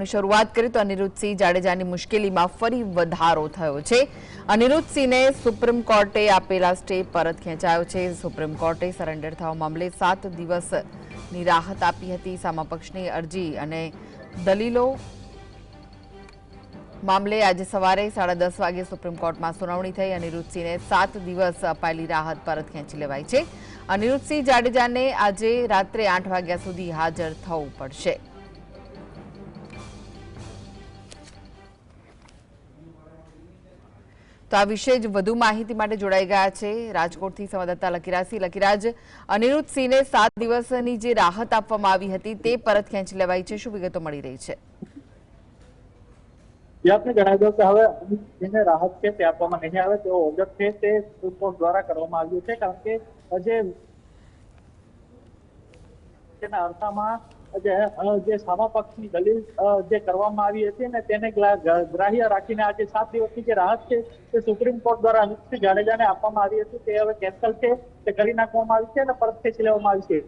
શરૂઆત કરી તો અનિરુદ્ધસિંહ જાડેજાની મુશ્કેલીમાં ફરી વધારો થયો છે। અનિરુદ્ધસિંહને સુપ્રીમ કોર્ટે આપેલા સ્ટે પરત ખેંચાયો છે। સુપ્રીમ કોર્ટે સરેન્ડર થવા મામલે 7 દિવસની રાહત આપી હતી। સામા પક્ષની અરજી અને દલીલો મામલે આજે સવારે 10:30 વાગે સુપ્રીમ કોર્ટમાં સુનાવણી થઈ। અનિરુદ્ધસિંહને 7 દિવસ અપાયેલી રાહત પરત ખેંચી લેવાઈ છે। અનિરુદ્ધસિંહ જાડેજાને આજે રાત્રે 8 વાગ્યા સુધી હાજર થવું પડશે। તો આ વિશે જ વધુ માહિતી માટે જોડાઈ ગયા છે રાજકોટથી સંવાદદાતા લકીરાજસિંહ। લકીરાજ, અનિરુદ્ધસિંહને 7 દિવસની જે રાહત આપવામાં આવી હતી તે પરત ખેંચી લેવાઈ છે, શું વિગતો મળી રહી છે? આપને જણાવી દઉં કે હવે અનિરુદ્ધસિંહને રાહત છે તે આપવામાં નહીં આવે તેવો ઓર્ડર છે તે સુપ્રીમ કોર્ટ દ્વારા કરવામાં આવ્યું છે। કારણ કે તેના અર્થમાં જે સામા પક્ષની દલીલ જે કરવામાં આવી હતી ને તેને ગ્રાહ્ય રાખીને આજે 7 દિવસની જે રાહત છે તે સુપ્રીમ કોર્ટ દ્વારા અનિરુદ્ધસિંહ જાડેજાને આપવામાં આવી હતી તે હવે કેન્સલ છે, તે કરી નાખવામાં આવી છે અને પરત ખેંચી લેવામાં આવી છે।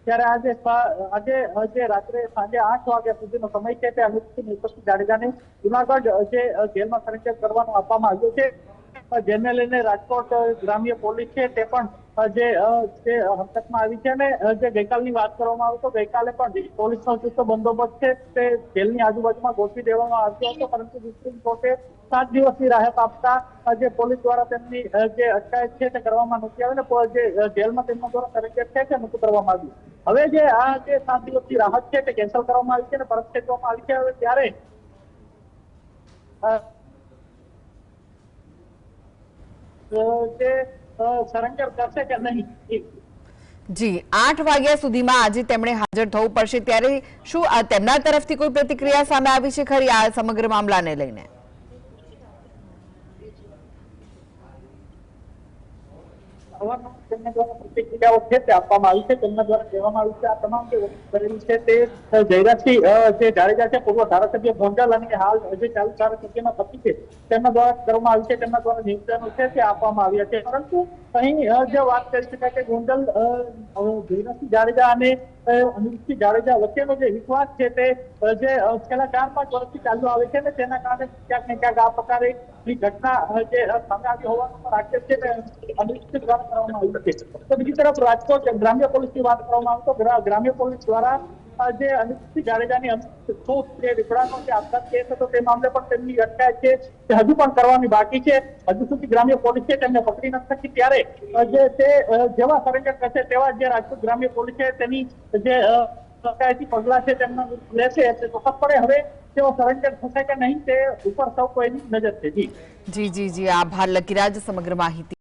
ત્યારે આજે રાત્રે સાંજે 8 વાગ્યા સુધીનો સમય છે તે અનિરુદ્ધસિંહ જાડેજાને જુનાગઢ જે જેલમાં સરેન્ડર કરવાનું આપવામાં આવ્યું છે। જેને લઈને રાજકોટ ગ્રામ્ય પોલીસ છે તે પણ જે હરકતમાં આવી છે અને જે ગઈકાલની વાત કરવામાં આવે તો ગઈકાલે પણ પોલીસનો ચુસ્ત બંદોબસ્ત છે તે જેલની આજુબાજુમાં ગોઠવી દેવામાં આવ્યો હતો, પરંતુ સુપ્રીમ કોર્ટે 7 દિવસની રાહત આપતા જે પોલીસ દ્વારા તેમની જે અટકાયત છે તે કરવામાં નથી આવી ને જે જેલમાં તેમના દ્વારા સરેન્ડર છે તે નહોતું કરવામાં આવ્યું। હવે જે 7 દિવસની રાહત છે તે કેન્સલ કરવામાં આવી છે અને પરત ખેંચવામાં આવી છે। હવે ત્યારે સરેન્ડર કરશે કે નહીં। જી, 8 વાગ્યા સુધીમાં આજે તેમણે હાજર થવું પડશે, ત્યારે શું તેમના તરફથી કોઈ પ્રતિક્રિયા સામે આવી છે ખરી આ સમગ્ર મામલાને લઈને? તેમના દ્વારા પ્રતિક્રિયાઓ છે તે આપવામાં આવી છે। તેમના દ્વારા કહેવામાં આવ્યું છે આ તમામ જે વસ્તુ કરેલી છે તે જયરાજસિંહ જે જાડેજા છે પૂર્વ ધારાસભ્ય ગોંડલ અને હાલ જે ચાલુ ધારાસભ્યના પતિ છે તેમના દ્વારા કરવામાં આવી છે। તેમના દ્વારા નિવેદનો છે તે આપવામાં આવ્યા છે, પરંતુ અહીં જે વાત કરી શકાય કે ગોંડલ જયરાજસિંહ જાડેજા અને અનિરુદ્ધસિંહ જાડેજા વચ્ચેનો જે વિશ્વાસ છે તે જે છેલ્લા 4-5 વર્ષથી ચાલુ આવે છે ને તેના કારણે ક્યાંક ને ક્યાંક આ પ્રકારે ઘટના જે સામે આવી હોવાનો પણ આક્ષેપ છે તે અનિરુદ્ધસિંહ દ્વારા કરવામાં આવ્યું છે। તો બીજી તરફ રાજકોટ ગ્રામ્ય પોલીસની વાત કરવામાં આવે તો ગ્રામ્ય પોલીસ દ્વારા જે અનિરુદ્ધસિંહ જાડેજાની જે રીપડાનો જે આપઘાત કેસ હતો તે મામલે પણ તેમની અટકાયત છે તે હજુ પણ કરવાની બાકી છે। હજુ સુધી ગ્રામ્ય પોલીસ છે તેમને પકડી નથી શકી, ત્યારે તે જેવા સરેન્ડર કરશે તેવા જે રાજકોટ ગ્રામ્ય પોલીસ છે તેની જે અટકાયતી પગલા છે તેમના લેશે એટલે ચોક્કસપણે હવે તેઓ સરેન્ડર થશે કે નહીં તે ઉપર સૌ કોઈની નજર છે। જી જી જી જી, આભાર લકીરાજ સમગ્ર માહિતી